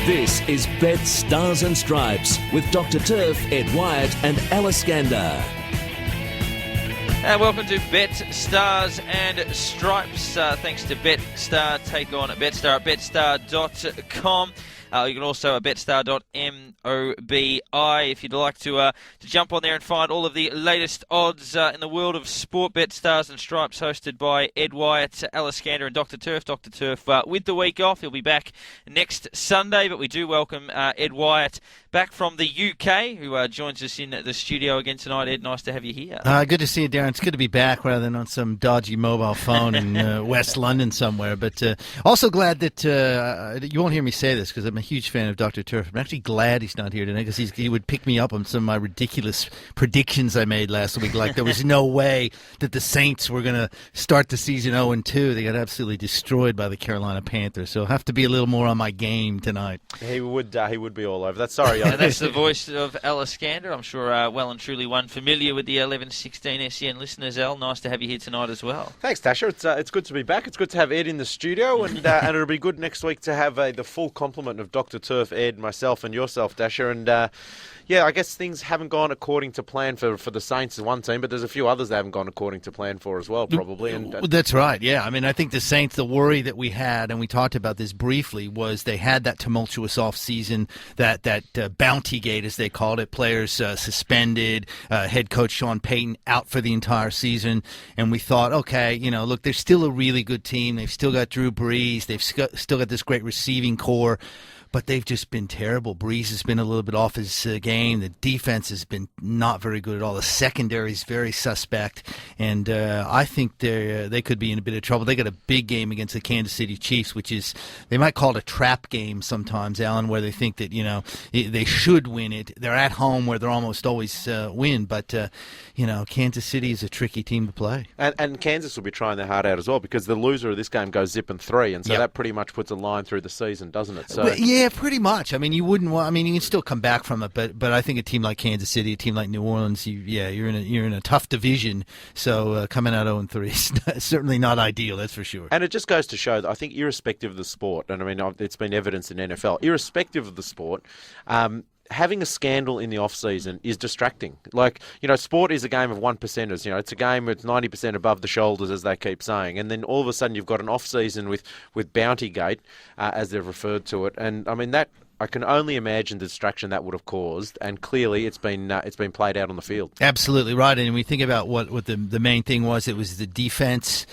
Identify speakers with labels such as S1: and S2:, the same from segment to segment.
S1: This is Betstars and Stripes with Dr. Turf, Ed Wyatt and Alice Gander.
S2: And welcome to Betstars and Stripes. Thanks to Betstar. Take on Betstar at betstar.com. You can also at betstar.mobi if you'd like to jump on there and find all of the latest odds in the world of sport. Betstars and Stripes, hosted by Ed Wyatt, Alice Gander and Dr. Turf. Dr. Turf with the week off. He'll be back next Sunday, but we do welcome Ed Wyatt back from the UK, who joins us in the studio again tonight. Ed, nice to have you here.
S3: Good to see you, Darren. It's good to be back rather than on some dodgy mobile phone in West London somewhere. But also glad that you won't hear me say this because I'm a huge fan of Dr. Turf. I'm actually glad he's not here tonight because he would pick me up on some of my ridiculous predictions I made last week. Like there was no way that the Saints were going to start the season 0-2. They got absolutely destroyed by the Carolina Panthers. So I'll have to be a little more on my game tonight.
S4: He would be all over that. Sorry.
S2: And that's the voice of Alice Gander. I'm sure well and truly one familiar with the 1116 SEN listeners. Al, nice to have you here tonight as well.
S4: Thanks, Tasha. It's good to be back. It's good to have Ed in the studio, and it'll be good next week to have the full complement of Dr. Turf, Ed, myself, and yourself, Dasher. And I guess things haven't gone according to plan for the Saints as one team, but there's a few others that haven't gone according to plan for as well, probably. And
S3: that's right, yeah. I mean, I think the Saints, the worry that we had, and we talked about this briefly, was they had that tumultuous off-season, that bounty gate, as they called it, players suspended, head coach Sean Payton out for the entire season, and we thought, okay, look, they're still a really good team. They've still got Drew Brees. They've still got this great receiving core. But they've just been terrible. Brees has been a little bit off his game. The defense has been not very good at all. The secondary is very suspect. And I think they could be in a bit of trouble. They got a big game against the Kansas City Chiefs, which is, they might call it a trap game sometimes, Alan, where they think that, they should win it. They're at home where they're almost always win. But, Kansas City is a tricky team to play.
S4: And Kansas will be trying their heart out as well because the loser of this game goes 0-3. And so that pretty much puts a line through the season, doesn't it? So.
S3: Yeah, pretty much. I mean, you wouldn't want. I mean, you can still come back from it, but I think a team like Kansas City, a team like New Orleans, you're in a tough division. So coming out 0-3 is certainly not ideal. That's for sure.
S4: And it just goes to show that I think, irrespective of the sport, and I mean, it's been evidenced in NFL, irrespective of the sport. Having a scandal in the off-season is distracting. Like, sport is a game of one-percenters. It's a game that's 90% above the shoulders, as they keep saying. And then all of a sudden you've got an off-season with Bountygate, as they've referred to it. And, I mean, that I can only imagine the distraction that would have caused, and clearly it's been played out on the field.
S3: Absolutely right, and we think about what the main thing was. It was the defense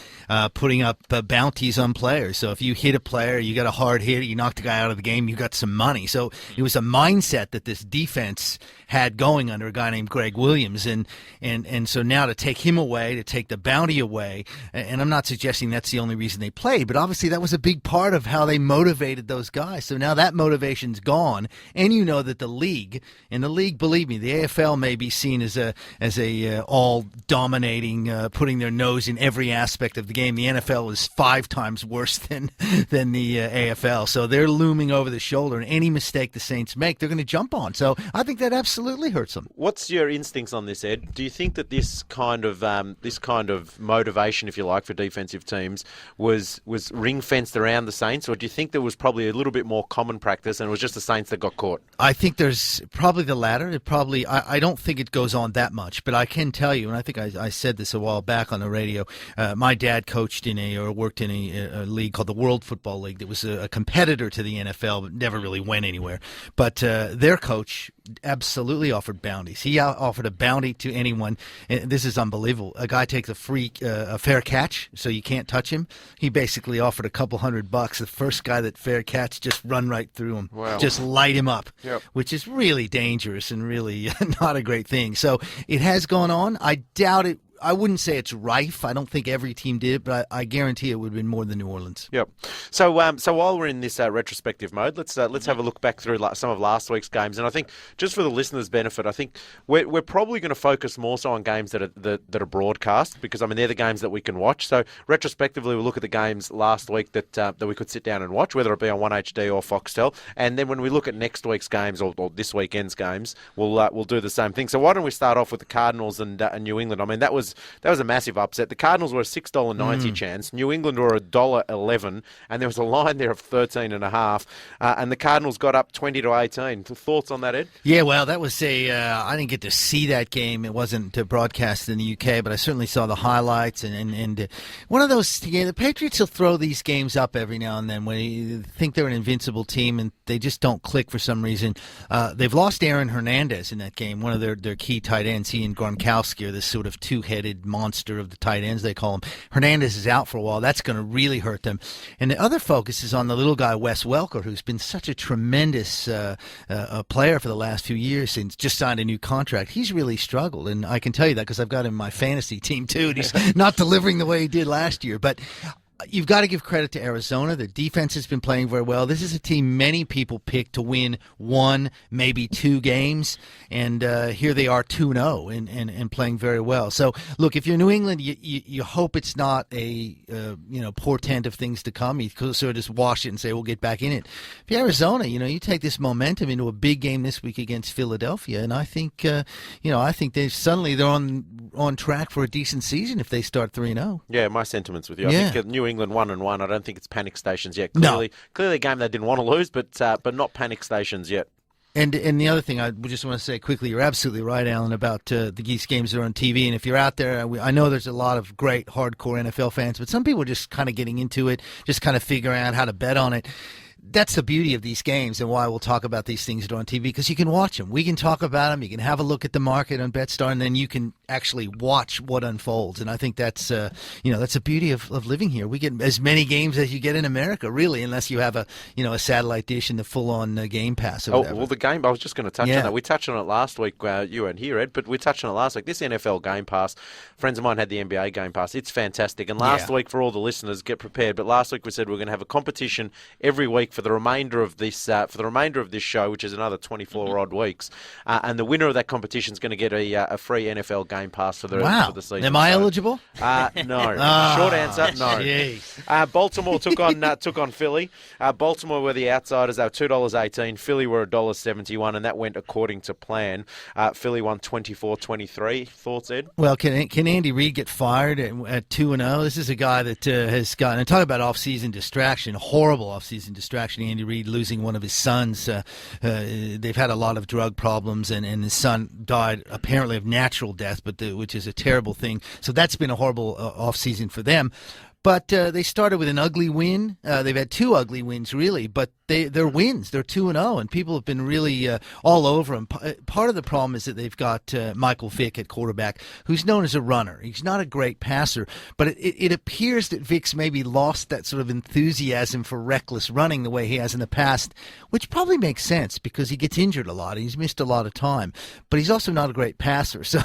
S3: putting up bounties on players. So if you hit a player, you got a hard hit, you knocked the guy out of the game, you got some money. So it was a mindset that this defense had going under a guy named Greg Williams, and so now to take him away, to take the bounty away, and I'm not suggesting that's the only reason they played, but obviously that was a big part of how they motivated those guys. So now that motivation's gone, and that the league, believe me, the AFL may be seen as a all dominating, putting their nose in every aspect of the game. The NFL is 5 times worse than the AFL, so they're looming over the shoulder, and any mistake the Saints make, they're going to jump on. So I think that absolutely hurts them.
S4: What's your instincts on this, Ed? Do you think that this kind of motivation, if you like, for defensive teams was ring fenced around the Saints, or do you think there was probably a little bit more common practice and it was just the Saints that got caught?
S3: I think there's probably the latter. I don't think it goes on that much, but I can tell you, and I think I said this a while back on the radio, my dad worked in a league called the World Football League that was a competitor to the NFL, but never really went anywhere. But their coach absolutely offered bounties. He offered a bounty to anyone. And this is unbelievable. A guy takes a fair catch, so you can't touch him. He basically offered a couple $100. The first guy that fair catch, just run right through him.
S4: Wow.
S3: Just light him up, which is really dangerous and really not a great thing. So it has gone on. I doubt it. I wouldn't say it's rife. I don't think every team did, but I guarantee it would have been more than New Orleans.
S4: Yep. So while we're in this retrospective mode, let's have a look back through some of last week's games. And I think just for the listeners' benefit, I think we're probably going to focus more so on games that are broadcast because I mean they're the games that we can watch. So retrospectively, we'll look at the games last week that we could sit down and watch, whether it be on 1HD or Foxtel. And then when we look at next week's games or this weekend's games, we'll do the same thing. So why don't we start off with the Cardinals and New England? I mean that was was a massive upset. The Cardinals were a $6.90 chance. New England were $1.11, and there was a line there of 13.5, and the Cardinals got up 20-18. Thoughts on that, Ed?
S3: Yeah, well, that was I didn't get to see that game. It wasn't broadcast in the UK, but I certainly saw the highlights. And one of those, the Patriots will throw these games up every now and then when you think they're an invincible team and they just don't click for some reason. They've lost Aaron Hernandez in that game, one of their key tight ends. He and Gronkowski are this sort of two-headed monster of the tight ends, they call him. Hernandez is out for a while. That's going to really hurt them. And the other focus is on the little guy, Wes Welker, who's been such a tremendous player for the last few years and just signed a new contract. He's really struggled, and I can tell you that because I've got him in my fantasy team too, and he's not delivering the way he did last year. But you've got to give credit to Arizona. The defense has been playing very well. This is a team many people picked to win one, maybe two games, and here they are 2-0 and playing very well. So, look, if you're New England, you hope it's not a portent of things to come. You could sort of just wash it and say, we'll get back in it. If you're Arizona, you take this momentum into a big game this week against Philadelphia, and I think, they're on track for a decent season if they start 3-0.
S4: Yeah, my sentiments with you.
S3: Yeah.
S4: I think New England 1-1. I don't think it's panic stations yet. Clearly a game they didn't want to lose, but not panic stations yet.
S3: And the other thing I just want to say quickly, you're absolutely right, Alan, about these games that are on TV. And if you're out there, I know there's a lot of great hardcore NFL fans, but some people are just kind of getting into it, just kind of figuring out how to bet on it. That's the beauty of these games and why we'll talk about these things that are on TV, because you can watch them. We can talk about them. You can have a look at the market on BetStar, and then you can actually watch what unfolds. And I think that's that's the beauty of living here. We get as many games as you get in America, really, unless you have a satellite dish and the full-on Game Pass. Or whatever.
S4: Well, the game, I was just going to touch on that. We touched on it last week. You weren't here, Ed, but we touched on it last week. This NFL Game Pass, friends of mine had the NBA Game Pass. It's fantastic. And last week, for all the listeners, get prepared. But last week we said we're going to have a competition every week for the remainder of this show, which is another 24 odd weeks. And the winner of that competition is going to get a free NFL Game Pass for the season.
S3: Am I eligible?
S4: No. Short answer, no. Baltimore took on Philly. Baltimore were the outsiders. They were $2.18. Philly were $1.71, and that went according to plan. Philly won 24-23. Thoughts, Ed?
S3: Well, can Andy Reid get fired at 2-0? This is a guy that has gotten, and talk about off-season distraction, horrible off-season distraction. Andy Reid losing one of his sons. They've had a lot of drug problems, and his son died apparently of natural death, which is a terrible thing. So that's been a horrible off-season for them. But they started with an ugly win. They've had two ugly wins, really, but they're wins. They're 2-0, and people have been really all over them. Part of the problem is that they've got Michael Vick at quarterback, who's known as a runner. He's not a great passer, but it appears that Vick's maybe lost that sort of enthusiasm for reckless running the way he has in the past, which probably makes sense because he gets injured a lot and he's missed a lot of time. But he's also not a great passer. So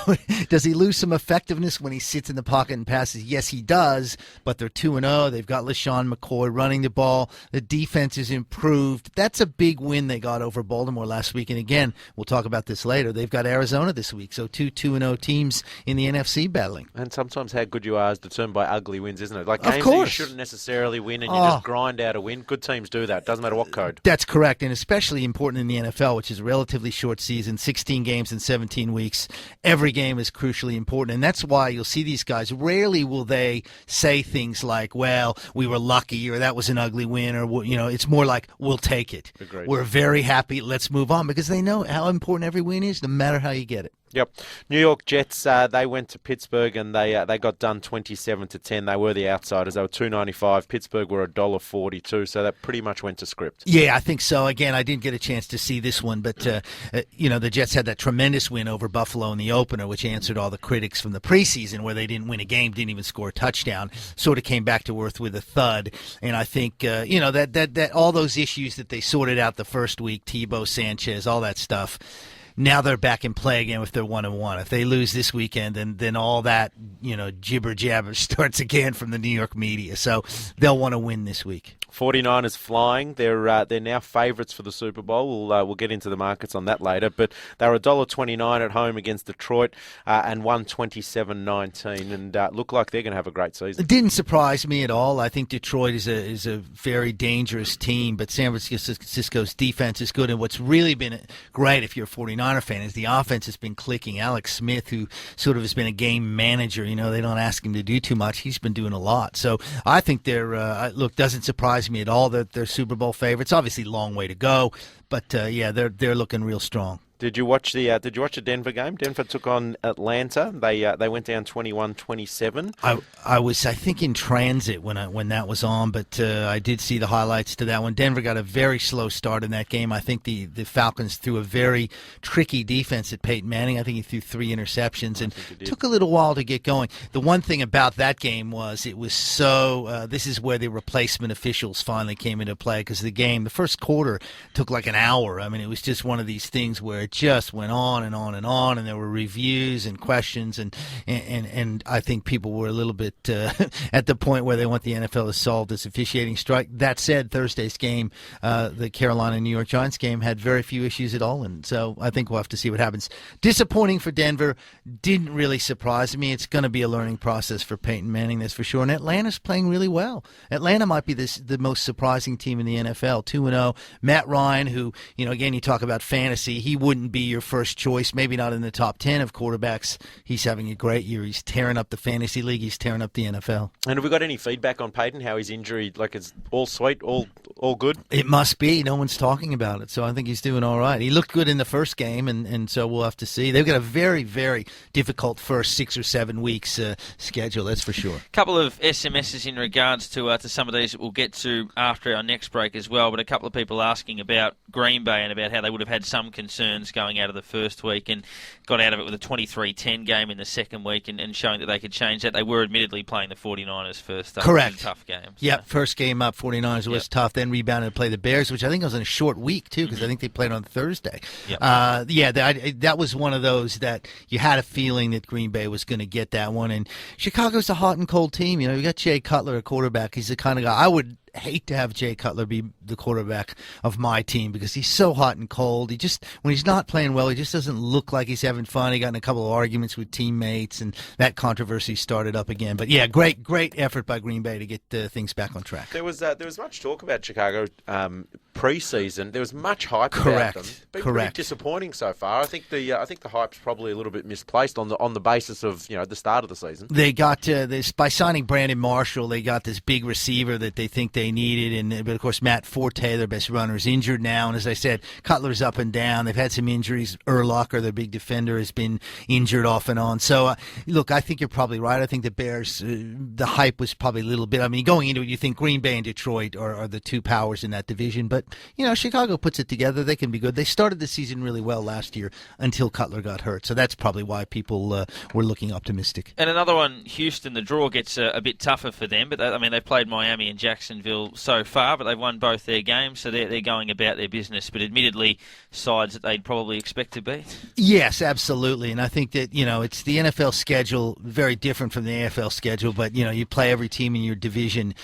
S3: does he lose some effectiveness when he sits in the pocket and passes? Yes, he does, but they're 2-0. They've got LaShawn McCoy running the ball. The defense is improved. That's a big win they got over Baltimore last week. And again, we'll talk about this later. They've got Arizona this week. So 2-0 teams in the NFC battling.
S4: And sometimes how good you are is determined by ugly wins, isn't it? Like games that you shouldn't necessarily win and you just grind out a win. Good teams do that. Doesn't matter what code.
S3: That's correct. And especially important in the NFL, which is a relatively short season, 16 games in 17 weeks. Every game is crucially important. And that's why you'll see these guys. Rarely will they say things like, well, we were lucky, or that was an ugly win, or it's more like, we'll take it.
S4: Agreed.
S3: We're very happy. Let's move on, because they know how important every win is, no matter how you get it.
S4: Yep. New York Jets, they went to Pittsburgh and they got done 27-10. They were the outsiders. They were $2.95. Pittsburgh were $1.42. So that pretty much went to script.
S3: Yeah, I think so. Again, I didn't get a chance to see this one, but the Jets had that tremendous win over Buffalo in the opener, which answered all the critics from the preseason, where they didn't win a game, didn't even score a touchdown. Sort of came back to earth with a thud. And I think that all those issues that they sorted out the first week, Tebow, Sanchez, all that stuff. Now they're back in play again if they're 1-1. If they lose this weekend, then all that jibber jabber starts again from the New York media. So they'll want to win this week.
S4: 49ers flying. They're now favourites for the Super Bowl. We'll get into the markets on that later. But they were $1.29 at home against Detroit and won 27-19 and look like they're going to have a great season.
S3: It didn't surprise me at all. I think Detroit is a very dangerous team, but San Francisco's defense is good. And what's really been great if you're a 49 49er fan is the offense has been clicking. Alex Smith, who sort of has been a game manager, they don't ask him to do too much. He's been doing a lot. So I think doesn't surprise me at all that they're Super Bowl favorites. Obviously, long way to go, but they're looking real strong.
S4: Did you watch the Denver game? Denver took on Atlanta. They went down 21-27.
S3: I was, I think, in transit when that was on, but I did see the highlights to that one. Denver got a very slow start in that game. I think the Falcons threw a very tricky defense at Peyton Manning. I think he threw 3 interceptions and took a little while to get going. The one thing about that game was it was so this is where the replacement officials finally came into play, because the first quarter took like an hour. I mean, it was just one of these things where it just went on and on and on, and there were reviews and questions, and I think people were a little bit at the point where they want the NFL to solve this officiating strike. That said, Thursday's game, the Carolina-New York Giants game, had very few issues at all, and so I think we'll have to see what happens. Disappointing for Denver. Didn't really surprise me. It's going to be a learning process for Peyton Manning, that's for sure, and Atlanta's playing really well. Atlanta might be the most surprising team in the NFL, 2-0. Matt Ryan, who, again, you talk about fantasy, he wouldn't be your first choice, maybe not in the top 10 of quarterbacks. He's having a great year. He's tearing up the fantasy league. He's tearing up the NFL. And
S4: have we got any feedback on Peyton, how his injury, it's all sweet, all good?
S3: It must be. No one's talking about it, so I think he's doing all right. He looked good in the first game, and so we'll have to see. They've got a very, very difficult first 6 or 7 weeks schedule, that's for sure.
S2: A couple of SMSs in regards to some of these that we'll get to after our next break as well, but a couple of people asking about Green Bay and about how they would have had some concerns going out of the first week and got out of it with a 23-10 game in the second week and showing that they could change that. They were admittedly playing the 49ers first up.
S3: Correct.
S2: Tough game. So.
S3: Yep, first game up, 49ers was tough, then rebounded to play the Bears, which I think was in a short week, too, because I think they played on Thursday.
S2: Yep.
S3: That was one of those that you had a feeling that Green Bay was going to get that one, and Chicago's a hot and cold team. You got Jay Cutler, a quarterback. He's the kind of guy I would hate to have Jay Cutler be the quarterback of my team, because he's so hot and cold. When he's not playing well, he just doesn't look like he's having fun. He got in a couple of arguments with teammates, and that controversy started up again. But yeah, great effort by Green Bay to get things back on track.
S4: There was much talk about Chicago pre-season. There was much hype
S3: Correct.
S4: about them. Been pretty disappointing so far. I think the hype's probably a little bit misplaced on the basis of the start of the season.
S3: They got this by signing Brandon Marshall. They got this big receiver that they think they needed, but of course Matt Forte, their best runner, is injured now. And as I said, Cutler's up and down. They've had some injuries. Urlacher, their big defender, has been injured off and on. So look, I think you're probably right. I think the Bears, the hype was probably a little bit. I mean, going into it, you think Green Bay and Detroit are the two powers in that division, but Chicago puts it together. They can be good. They started the season really well last year until Cutler got hurt. So that's probably why people were looking optimistic.
S2: And another one, Houston, the draw gets a bit tougher for them, but they've played Miami and Jacksonville so far, but they've won both their games, so they're going about their business, but admittedly sides that they'd probably expect to beat.
S3: Yes, absolutely, and I think that it's the NFL schedule, very different from the AFL schedule, but you play every team in your division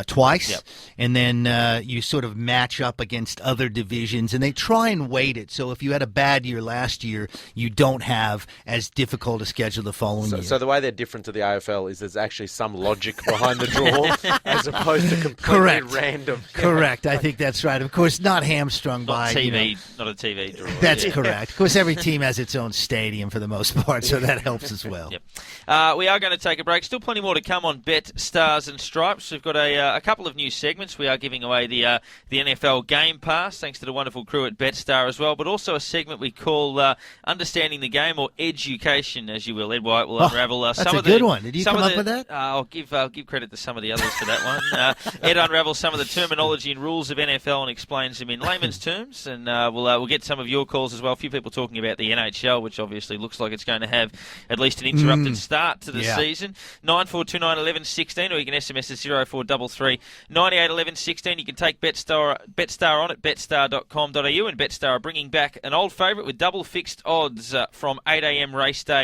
S3: twice, and then you sort of match up against other divisions, and they try and weight it, so if you had a bad year last year, you don't have as difficult a schedule the following year.
S4: So the way they're different to the AFL is there's actually some logic behind the draw as opposed to completely
S3: Correct.
S4: Random.
S3: Correct. I think that's right. Of course, not hamstrung by
S2: TV, not a TV draw.
S3: That's correct. Of course, every team has its own stadium for the most part, so that helps as well.
S2: Yep. We are going to take a break. Still plenty more to come on Bet, Stars and Stripes. We've got a couple of new segments. We are giving away the NFL Game Pass, thanks to the wonderful crew at Betstar as well, but also a segment we call Understanding the Game, or Education, as you will. Ed White will unravel
S3: that's
S2: some
S3: a
S2: of
S3: good one. Did you come up with that?
S2: I'll give credit to some of the others for that one. Ed unravels some of the terminology and rules of NFL and explains them in layman's terms, and we'll get some of your calls as well. A few people talking about the NHL, which obviously looks like it's going to have at least an interrupted start to the season. 9429 11 16, or you can SMS us 0433 98 11 16. You can take Betstar on at betstar.com.au, and Betstar are bringing back an old favourite with double fixed odds from 8 a.m. race day